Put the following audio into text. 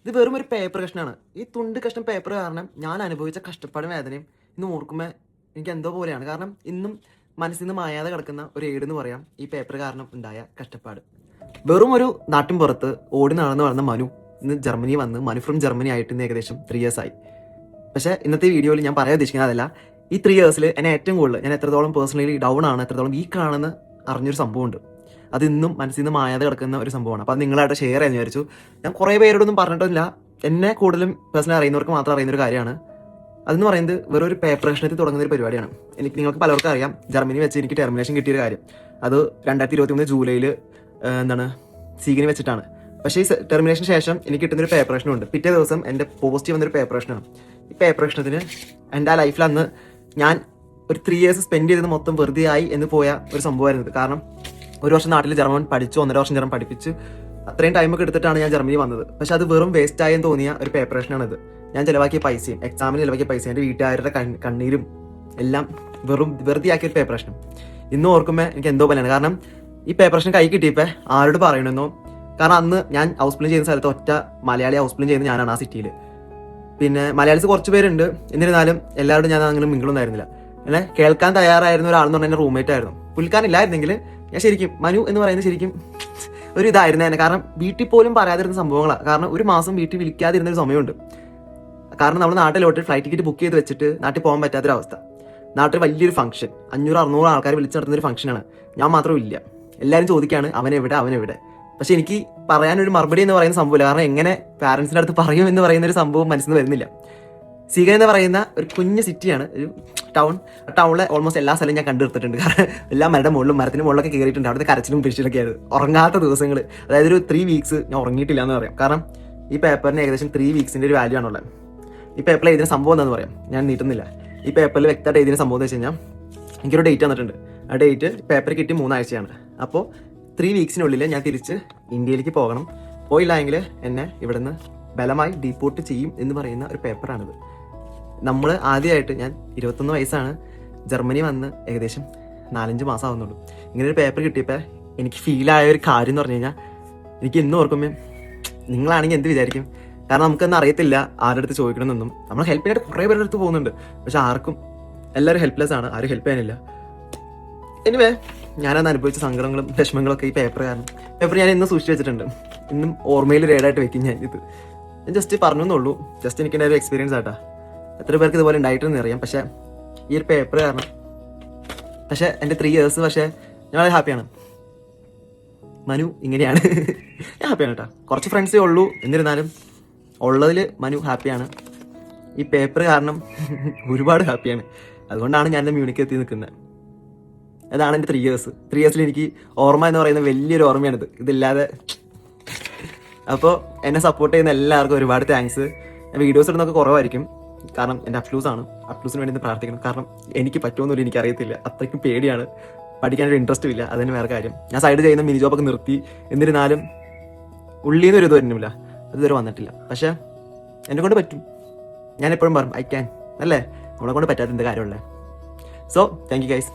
ഇത് വെറും ഒരു പേപ്പർ കഷ്ണമാണ്. ഈ തുണ്ട് കഷ്ണം പേപ്പർ കാരണം ഞാൻ അനുഭവിച്ച കഷ്ടപ്പാടും വേദനയും ഇന്ന് ഓർക്കുമ്പോൾ എനിക്ക് എന്തോ പോലെയാണ്. കാരണം ഇന്നും മനസ്സിൽ നിന്ന് മായാതെ കിടക്കുന്ന ഒരു ഏടെന്ന് പറയാം ഈ പേപ്പർ കാരണം ഉണ്ടായ കഷ്ടപ്പാട്. വെറും ഒരു നാട്ടിൻ പുറത്ത് ഓടി നടന്ന് വളർന്ന മനു ഇന്ന് ജർമ്മനി വന്ന് മനു ഫ്രം ജർമ്മനി ആയിട്ട് ഇന്ന് ഏകദേശം 3 years ആയി. പക്ഷേ ഇന്നത്തെ വീഡിയോയിൽ ഞാൻ പറയാൻ ഉദ്ദേശിക്കുന്നത് അതല്ല. ഈ 3 yearsൽ എന്നെ ഏറ്റവും കൂടുതൽ ഞാൻ എത്രത്തോളം പേഴ്സണലി ഡൗൺ ആണ്, എത്രത്തോളം വീക്കാണെന്ന് അറിഞ്ഞൊരു സംഭവമുണ്ട്. അത് ഇന്നും മനസ്സിൽ നിന്ന് മായാതെ കിടക്കുന്ന ഒരു സംഭവമാണ്. അപ്പോൾ അത് നിങ്ങളായിട്ട് ഷെയർ ചെയ്യാൻ വിചാരിച്ചു. ഞാൻ കുറേ പേരോടൊന്നും പറഞ്ഞിട്ടില്ല, എന്നെ കൂടുതലും പേഴ്സണലി അറിയുന്നവർക്ക് മാത്രം അറിയുന്ന ഒരു കാര്യമാണ്. അതെന്ന് പറയുന്നത് വെറും ഒരു പേപ്പർ കഷ്ണത്തിൽ തുടങ്ങുന്ന ഒരു പരിപാടിയാണ്. നിങ്ങൾക്ക് പലർക്കും അറിയാം, ജർമ്മനി വെച്ച് എനിക്ക് ടെർമിനേഷൻ കിട്ടിയൊരു കാര്യം. അത് 2023 ജൂലൈയിൽ സീഗിനി വെച്ചിട്ടാണ്. പക്ഷേ ഈ ടെർമിനേഷന് ശേഷം എനിക്ക് കിട്ടുന്നൊരു പേപ്പർ കഷ്ണമുണ്ട്. പിറ്റേ ദിവസം എൻ്റെ പോസിറ്റീവ് വന്നൊരു പേപ്പർ കഷ്ണമാണ്. ഈ പേപ്പർ കഷ്ണത്തിന് എൻ്റെ ആ ലൈഫിൽ അന്ന് ഞാൻ ഒരു 3 years സ്പെൻഡ് ചെയ്തത് മൊത്തം വെറുതെ ആയി എന്ന് പോയ ഒരു സംഭവമായിരുന്നു. കാരണം 1 വർഷം നാട്ടിൽ ജർമ്മൻ പഠിച്ചു, 1.5 വർഷം ജർമ്മൻ പഠിപ്പിച്ച് അത്രയും ടൈമൊക്കെ എടുത്തിട്ടാണ് ഞാൻ ജർമ്മനി വന്നത്. പക്ഷെ അത് വെറും വേസ്റ്റ് ആയെന്ന് തോന്നിയ ഒരു പേപ്പർ കഷ്ണമാണിത്. ഞാൻ ചിലവാക്കിയ പൈസയും എക്സാമിന് ചിലവാക്കിയ പൈസയും എൻ്റെ വീട്ടുകാരുടെ കണ്ണീരും എല്ലാം വെറുതെ ആക്കിയ ഒരു പേപ്പർ കഷ്ണം ഇന്ന് ഓർക്കുമ്പോൾ എനിക്ക് എന്തോ പോലെയാണ്. കാരണം ഈ പേപ്പർ കഷ്ണം കൈ കിട്ടിയപ്പോൾ ആരോട് പറയണമെന്നോ, കാരണം അന്ന് ഞാൻ ഹൗസ് പ്ലാൻ ചെയ്യുന്ന സ്ഥലത്ത് ഒറ്റ മലയാളി ഹൗസ് പ്ലാൻ ചെയ്യുന്നത് ഞാനാണ് ആ സിറ്റിയിൽ. പിന്നെ മലയാളീസ് കുറച്ച് പേരുണ്ട്, എന്നിരുന്നാലും എല്ലാവരോടും ഞാൻ അങ്ങനെ മിങ്കിളൊന്നും ആയിരുന്നില്ല. അല്ലെ കേൾക്കാൻ തയ്യാറായിരുന്ന ഒരാളെന്ന് പറഞ്ഞാൽ എൻ്റെ റൂംമേറ്റ് ആയിരുന്നു. പുൽക്കാനില്ലായിരുന്നെങ്കിൽ ഞാൻ ശരിക്കും മനു എന്ന് പറയുന്നത് ശരിക്കും ഒരു ഇതായിരുന്നു തന്നെ. കാരണം വീട്ടിൽ പോലും പറയാതിരുന്ന സംഭവങ്ങളാണ്. കാരണം ഒരു മാസം വീട്ടിൽ വിളിക്കാതിരുന്നൊരു സമയമുണ്ട്. കാരണം നമ്മൾ നാട്ടിലോട്ട് ഫ്ലൈറ്റ് ടിക്കറ്റ് ബുക്ക് ചെയ്ത് വെച്ചിട്ട് നാട്ടിൽ പോകാൻ പറ്റാത്തൊരവസ്ഥ. നാട്ടിൽ വലിയൊരു ഫംഗ്ഷൻ, 500-600 ആൾക്കാർ വിളിച്ച് നടത്തുന്നൊരു ഫംഗ്ഷനാണ്. ഞാൻ മാത്രം ഇല്ല. എല്ലാവരും ചോദിക്കുകയാണ് അവനെവിടെ. പക്ഷെ എനിക്ക് പറയാനൊരു മറുപടി എന്ന് പറയുന്ന സംഭവമില്ല. കാരണം എങ്ങനെ പാരൻസിൻ്റെ അടുത്ത് പറയും എന്ന് പറയുന്ന ഒരു സംഭവം മനസ്സിൽ നിന്ന് വരുന്നില്ല. സീഗൻ എന്ന് പറയുന്ന ഒരു കുഞ്ഞ് സിറ്റിയാണ്, ഒരു ടൗണിലെ ഓൾമോസ്റ്റ് എല്ലാ സ്ഥലവും ഞാൻ കണ്ടെടുത്തിട്ടുണ്ട്. കാരണം എല്ലാ മരത്തിന് മുകളിലൊക്കെ കയറിയിട്ടുണ്ട്. അവിടുത്തെ കരച്ചിലും പിരിച്ചിലൊക്കെ ആയിരുന്നു. ഉറങ്ങാത്ത ദിവസങ്ങൾ, അതായത് ഒരു 3 weeks ഞാൻ ഉറങ്ങിയിട്ടില്ല എന്ന് പറയാം. കാരണം ഈ പേപ്പറിന് ഏകദേശം 3 weeks ഒരു വാല്യൂ ആണുള്ളത്. ഈ പേപ്പറിൽ എഴുതിയ സംഭവം എന്താണെന്ന് പറയാം, ഞാൻ നീട്ടുന്നില്ല. ഈ പേപ്പറിൽ വ്യക്തമായിട്ട് എഴുതിയ സംഭവം എന്ന് വെച്ച് കഴിഞ്ഞാൽ എനിക്കൊരു ഡേറ്റ് വന്നിട്ടുണ്ട്. ആ ഡേറ്റ് പേപ്പർ കിട്ടി 3 ആഴ്ചയാണ്. അപ്പോൾ 3 weeksനുള്ളിൽ ഞാൻ തിരിച്ച് ഇന്ത്യയിലേക്ക് പോകണം. പോയില്ല എങ്കിൽ എന്നെ ഇവിടുന്ന് ബലമായി ഡീപ്പോർട്ട് ചെയ്യും എന്ന് പറയുന്ന ഒരു പേപ്പറാണിത്. നമ്മൾ ആദ്യമായിട്ട്, ഞാൻ 21 വയസ്സാണ്, ജർമ്മനി വന്ന് ഏകദേശം 4-5 മാസം ആവുന്നുള്ളൂ. ഇങ്ങനെ ഒരു പേപ്പർ കിട്ടിയപ്പോൾ എനിക്ക് ഫീലായ ഒരു കാര്യം എന്ന് പറഞ്ഞു കഴിഞ്ഞാൽ, എനിക്ക് ഇന്നും ഓർക്കുമ്പോൾ നിങ്ങളാണെങ്കിൽ എന്ത് വിചാരിക്കും? കാരണം നമുക്കൊന്നും അറിയത്തില്ല ആരുടെ അടുത്ത് ചോദിക്കണമെന്നൊന്നും. നമ്മൾ ഹെൽപ്പ് ചെയ്യാനായിട്ട് കുറേ പേരുടെ അടുത്ത് പോകുന്നുണ്ട്, പക്ഷെ എല്ലാവരും ഹെൽപ്ലെസ് ആണ്, ആരും ഹെൽപ്പ് ചെയ്യാനില്ല. എനിവേ, ഞാനന്ന് അനുഭവിച്ച സങ്കടങ്ങളും വിഷമങ്ങളൊക്കെ ഈ പേപ്പർ ഞാൻ ഇന്നും സൂക്ഷിച്ച് വെച്ചിട്ടുണ്ട്. ഇന്നും ഓർമ്മയിൽ രേഡായിട്ട് വെക്കും ഞാൻ ജസ്റ്റ് പറഞ്ഞു എന്നുള്ളൂ. ജസ്റ്റ് എനിക്ക് എൻ്റെ ഒരു എക്സ്പീരിയൻസ് ആട്ടാ. എത്ര പേർക്ക് ഇതുപോലെ ഉണ്ടായിട്ടെന്ന് അറിയാം. പക്ഷേ ഈ ഒരു പേപ്പർ കാരണം എൻ്റെ 3 years പക്ഷേ ഞാൻ വളരെ ഹാപ്പിയാണ്. മനു ഇങ്ങനെയാണ്. ഞാൻ ഹാപ്പിയാണ് കേട്ടോ. കുറച്ച് ഫ്രണ്ട്സേ ഉള്ളൂ, എന്നിരുന്നാലും ഉള്ളതിൽ മനു ഹാപ്പിയാണ്. ഈ പേപ്പർ കാരണം ഒരുപാട് ഹാപ്പിയാണ്. അതുകൊണ്ടാണ് ഞാൻ എൻ്റെ മ്യൂണിക്ക് എത്തി നിൽക്കുന്നത്. അതാണ് എൻ്റെ 3 years. 3 yearsൽ എനിക്ക് ഓർമ്മ എന്ന് പറയുന്ന വലിയൊരു ഓർമ്മയാണിത്. ഇതില്ലാതെ അപ്പോൾ എന്നെ സപ്പോർട്ട് ചെയ്യുന്ന എല്ലാവർക്കും ഒരുപാട് താങ്ക്സ്. വീഡിയോസ് ഇടുന്നൊക്കെ കുറവായിരിക്കും, കാരണം എൻ്റെ അപ്ലൂസിന് വേണ്ടി പ്രാർത്ഥിക്കണം. കാരണം എനിക്ക് പറ്റുമെന്നില്ല, എനിക്കറിയത്തില്ല, അത്രയ്ക്കും പേടിയാണ്, പഠിക്കാനൊരു ഇൻട്രസ്റ്റും ഇല്ല. അതിന് വേറെ കാര്യം, ഞാൻ സൈഡ് ചെയ്യുന്ന മിനി ജോബൊക്കെ നിർത്തി. എന്നിരുന്നാലും ഉള്ളിൽ നിന്നൊരു ഇത് വരുന്നില്ല, അതുവരെ വന്നിട്ടില്ല. പക്ഷേ എന്നെ കൊണ്ട് പറ്റും. ഞാൻ എപ്പോഴും പറയും ഐ ക്യാൻ, അല്ലേ? നമ്മളെ കൊണ്ട് പറ്റാത്ത എന്ത് കാര്യമുള്ളത്. So thank you guys.